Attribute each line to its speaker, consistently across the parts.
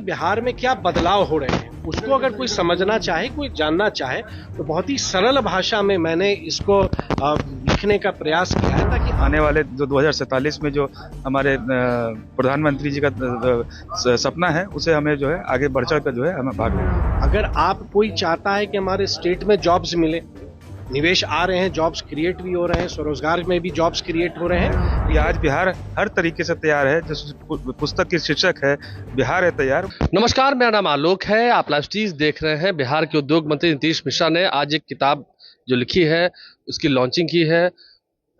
Speaker 1: बिहार में क्या बदलाव हो रहे हैं, उसको अगर कोई समझना चाहे, कोई जानना चाहे, तो बहुत ही सरल भाषा में मैंने इसको लिखने का प्रयास किया है, ताकि
Speaker 2: आने वाले जो 2047 में जो हमारे प्रधानमंत्री जी का सपना है, उसे हमें जो है आगे बढ़ चढ़ कर जो है हमें भाग लेना है।
Speaker 1: अगर आप कोई चाहता है कि हमारे स्टेट में जॉब्स मिले, निवेश आ रहे हैं, जॉब्स क्रिएट भी हो रहे हैं, स्वरोजगार में भी जॉब्स क्रिएट हो रहे हैं,
Speaker 2: ये आज बिहार हर तरीके से तैयार है। जो पुस्तक की शीर्षक है बिहार है तैयार।
Speaker 3: नमस्कार, मेरा नाम आलोक है। आप लाइव स्ट्रीम देख रहे हैं। बिहार के उद्योग मंत्री नीतीश मिश्रा ने आज एक किताब जो लिखी है उसकी लॉन्चिंग की है।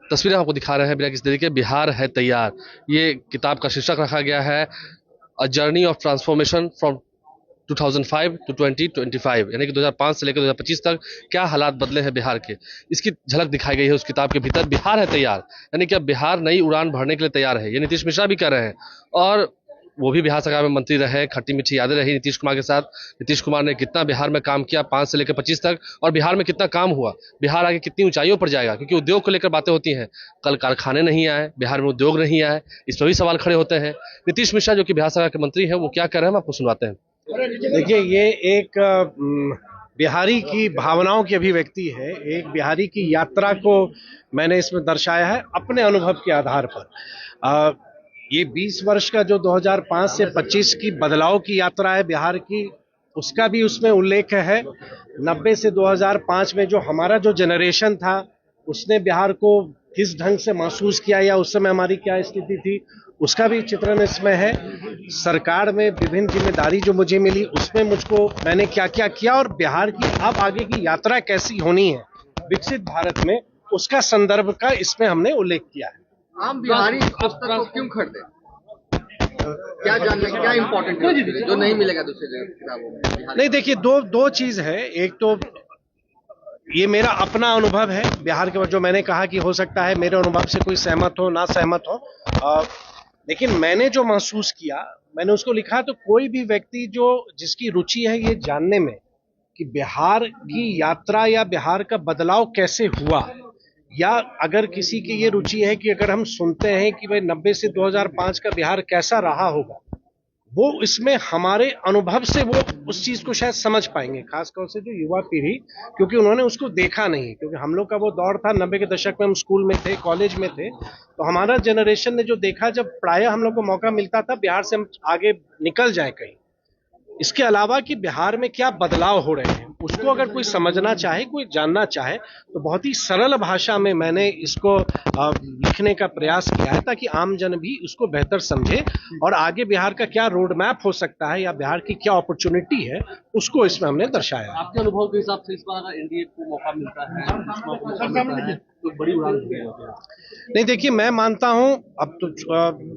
Speaker 3: तस्वीरें आपको दिखा रहे हैं बिना किसी तरीके। बिहार है तैयार, ये किताब का शीर्षक रखा गया है a journey of transformation from 2005 to 2025, यानी कि 2005 से लेकर 2025 तक क्या हालात बदले हैं बिहार के, इसकी झलक दिखाई गई है उस किताब के भीतर। बिहार है तैयार, यानी कि अब बिहार नई उड़ान भरने के लिए तैयार है। ये नीतीश मिश्रा भी कर रहे हैं और वो भी बिहार सरकार में मंत्री रहे, खट्टी मीठी यादें रही नीतीश कुमार के साथ। नीतीश कुमार ने कितना बिहार में काम किया 5 से लेकर 25 तक, और बिहार में कितना काम हुआ, बिहार आगे कितनी ऊंचाइयों पर जाएगा, क्योंकि उद्योग को लेकर बातें होती हैं। कल कारखाने नहीं आए, बिहार में उद्योग नहीं आए, इस पर भी सवाल खड़े होते हैं। नीतीश मिश्रा जो कि बिहार सरकार के मंत्री हैं, वो क्या कर रहे हैं, हम आपको सुनवाते हैं।
Speaker 1: देखिए, ये एक बिहारी की भावनाओं की अभिव्यक्ति है। एक बिहारी की यात्रा को मैंने इसमें दर्शाया है अपने अनुभव के आधार पर। ये 20 वर्ष का जो 2005 से 25 की बदलाव की यात्रा है बिहार की, उसका भी उसमें उल्लेख है। 90 से 2005 में जो हमारा जो जनरेशन था, उसने बिहार को किस ढंग से महसूस किया या उस समय हमारी क्या स्थिति थी, उसका भी चित्रण इसमें है। सरकार में विभिन्न जिम्मेदारी जो मुझे मिली, उसमें मुझको मैंने क्या क्या किया, और बिहार की अब आगे की यात्रा कैसी होनी है विकसित भारत में, उसका संदर्भ का इसमें हमने उल्लेख किया है।
Speaker 4: आम बिहारी पुस्तक को क्यों खरीदे? क्या जानना, क्या इम्पोर्टेंट है जो नहीं मिलेगा दूसरी किताबों में?
Speaker 1: नहीं, देखिए, दो चीज है। एक तो ये मेरा अपना अनुभव है बिहार के, जो मैंने कहा कि हो सकता है मेरे अनुभव से कोई सहमत हो ना सहमत हो, लेकिन मैंने जो महसूस किया मैंने उसको लिखा। तो कोई भी व्यक्ति जो जिसकी रुचि है ये जानने में कि बिहार की यात्रा या बिहार का बदलाव कैसे हुआ, या अगर किसी की ये रुचि है कि अगर हम सुनते हैं कि भाई 90 से 2005 का बिहार कैसा रहा होगा, वो इसमें हमारे अनुभव से वो उस चीज को शायद समझ पाएंगे, खासतौर से जो युवा पीढ़ी, क्योंकि उन्होंने उसको देखा नहीं। क्योंकि हम लोग का वो दौर था, 90 के दशक में हम स्कूल में थे, कॉलेज में थे, तो हमारा जनरेशन ने जो देखा, जब प्रायः हम लोग को मौका मिलता था बिहार से हम आगे निकल जाए कहीं। इसके अलावा कि बिहार में क्या बदलाव हो रहे हैं, उसको अगर कोई समझना चाहे, कोई जानना चाहे, तो बहुत ही सरल भाषा में मैंने इसको लिखने का प्रयास किया है, ताकि आम जन भी उसको बेहतर समझे और आगे बिहार का क्या रोड मैप हो सकता है या बिहार की क्या अपॉर्चुनिटी है, उसको इसमें हमने दर्शाया।
Speaker 3: आपके अनुभव के हिसाब से इस बार एनडीए को मौका मिलता है तो बड़ी उड़ान
Speaker 1: नहीं, देखिए, मैं मानता हूं अब तो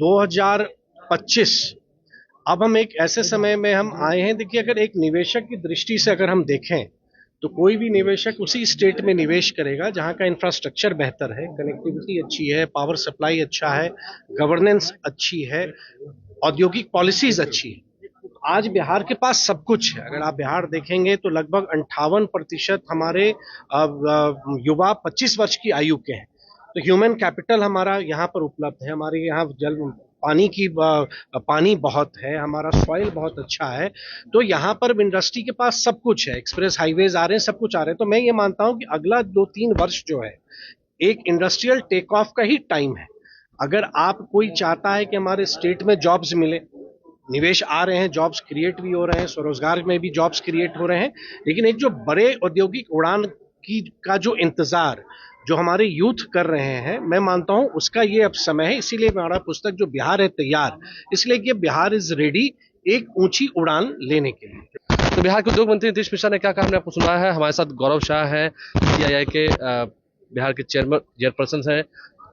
Speaker 1: 2025, अब हम एक ऐसे समय में हम आए हैं। देखिए, अगर एक निवेशक की दृष्टि से अगर हम देखें, तो कोई भी निवेशक उसी स्टेट में निवेश करेगा जहां का इंफ्रास्ट्रक्चर बेहतर है, कनेक्टिविटी अच्छी है, पावर सप्लाई अच्छा है, गवर्नेंस अच्छी है, औद्योगिक पॉलिसीज अच्छी है। आज बिहार के पास सब कुछ है। अगर आप बिहार देखेंगे तो लगभग 58% हमारे युवा 25 वर्ष की आयु के हैं। तो ह्यूमन कैपिटल हमारा यहाँ पर उपलब्ध है, हमारे यहाँ पानी बहुत है, हमारा सॉइल बहुत अच्छा है। तो यहाँ पर इंडस्ट्री के पास सब कुछ है, एक्सप्रेस हाईवेज आ रहे हैं, सब कुछ आ रहे हैं। तो मैं ये मानता हूँ कि अगला 2-3 वर्ष जो है एक इंडस्ट्रियल टेक ऑफ का ही टाइम है। अगर आप कोई चाहता है कि हमारे स्टेट में जॉब्स मिले, निवेश आ रहे हैं, जॉब्स क्रिएट भी हो रहे हैं, स्वरोजगार में भी जॉब्स क्रिएट हो रहे हैं, लेकिन एक जो बड़े औद्योगिक उड़ान का जो इंतजार जो हमारे यूथ कर रहे हैं, मैं मानता हूं उसका ये अब समय है। इसीलिए हमारा पुस्तक जो बिहार है तैयार, इसलिए कि बिहार इज रेडी एक ऊंची उड़ान लेने के लिए।
Speaker 3: तो बिहार के उद्योग मंत्री नीतीश मिश्रा ने क्या कहा हमने आपको सुना है। हमारे साथ गौरव शाह है, सीआईआई के बिहार के चेयरपर्सन है।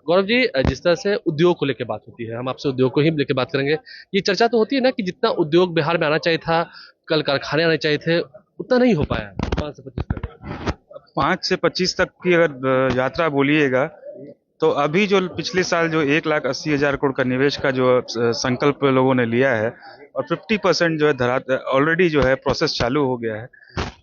Speaker 3: गौरव जी, जिस तरह से उद्योग को लेकर बात होती है, हम आपसे उद्योग को ही लेकर बात करेंगे। ये चर्चा तो होती है ना कि जितना उद्योग बिहार में आना चाहिए था, कल कारखाने आने चाहिए थे, उतना नहीं हो पाया 5 से 25 तक।
Speaker 2: 5 से 25 तक की अगर यात्रा बोलिएगा, तो अभी जो पिछले साल जो 1,80,000 करोड़ का निवेश का जो संकल्प लोगों ने लिया है, और 50% जो है ऑलरेडी जो है प्रोसेस चालू हो गया है।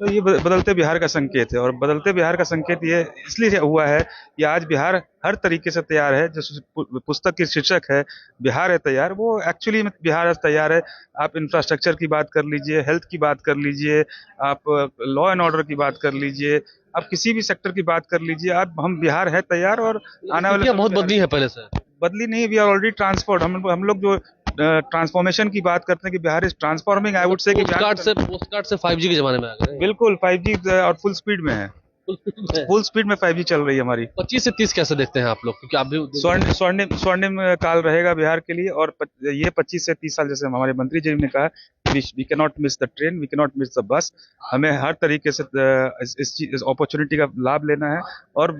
Speaker 2: तो ये बदलते बिहार का संकेत है, और बदलते बिहार का संकेत ये इसलिए हुआ है कि आज बिहार हर तरीके से तैयार है। जो पुस्तक की शीर्षक है बिहार है तैयार, वो एक्चुअली में बिहार आज तैयार है। आप इंफ्रास्ट्रक्चर की बात कर लीजिए, हेल्थ की बात कर लीजिए, आप लॉ एंड ऑर्डर की बात कर लीजिए, आप किसी भी सेक्टर की बात कर लीजिए, आप हम बिहार है तैयार। और आने वाले
Speaker 3: बहुत बदली है पहले से,
Speaker 2: बदली नहीं, वी आर ऑलरेडी ट्रांसफॉर्ड। हम लोग जो ट्रांसफॉर्मेशन की बात करते हैं कि Bihar is transforming, I would say कि
Speaker 3: पोस्ट कार्ड से 5G के जमाने में आ गए।
Speaker 2: बिल्कुल 5G और फुल स्पीड में है, फुल स्पीड में 5G चल रही है हमारी।
Speaker 3: 25 से 30 कैसे देखते हैं आप लोग, क्योंकि आप भी
Speaker 2: स्वर्णिम काल रहेगा बिहार के लिए। और ये 25 से 30 साल, जैसे हमारे मंत्री जी ने कहा, we can not miss the train, we can not miss the bus. हमें हर तरीके से इस अपॉर्चुनिटी का लाभ लेना है, और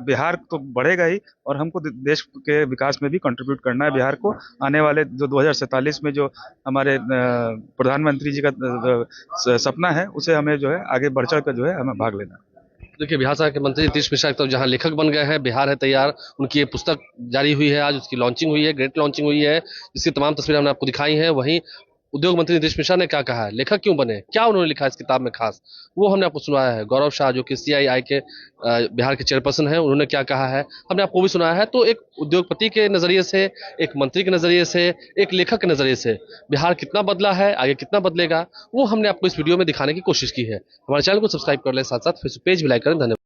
Speaker 2: बिहार तो बढ़ेगा ही, और हमको देश के विकास में भी कंट्रीब्यूट करना है बिहार को। आने वाले जो 2047 में जो हमारे प्रधानमंत्री जी का सपना है, उसे हमें जो है आगे बढ़ चढ़ कर जो है हमें भाग लेना है।
Speaker 3: देखिए, बिहार सरकार के मंत्री नीतीश मिश्रा एक तरफ जहां लेखक बन गए हैं, बिहार है तैयार, उनकी ये पुस्तक जारी हुई है, आज उसकी लॉन्चिंग हुई है, ग्रेट लॉन्चिंग हुई है, जिसकी तमाम तस्वीरें हमने आपको दिखाई हैं। वहीं उद्योग मंत्री नीतीश मिश्रा ने क्या कहा है, लेखक क्यों बने, क्या उन्होंने लिखा इस किताब में खास, वो हमने आपको सुनाया है। गौरव शाह जो कि CII के बिहार के चेयरपर्सन हैं, उन्होंने क्या कहा है हमने आपको भी सुनाया है। तो एक उद्योगपति के नजरिए से, एक मंत्री के नजरिए से, एक लेखक के नजरिए से बिहार कितना बदला है, आगे कितना बदलेगा, वो हमने आपको इस वीडियो में दिखाने की कोशिश की है। हमारे चैनल को सब्सक्राइब कर लें, साथ साथ फेसबुक पेज भी लाइक करें। धन्यवाद।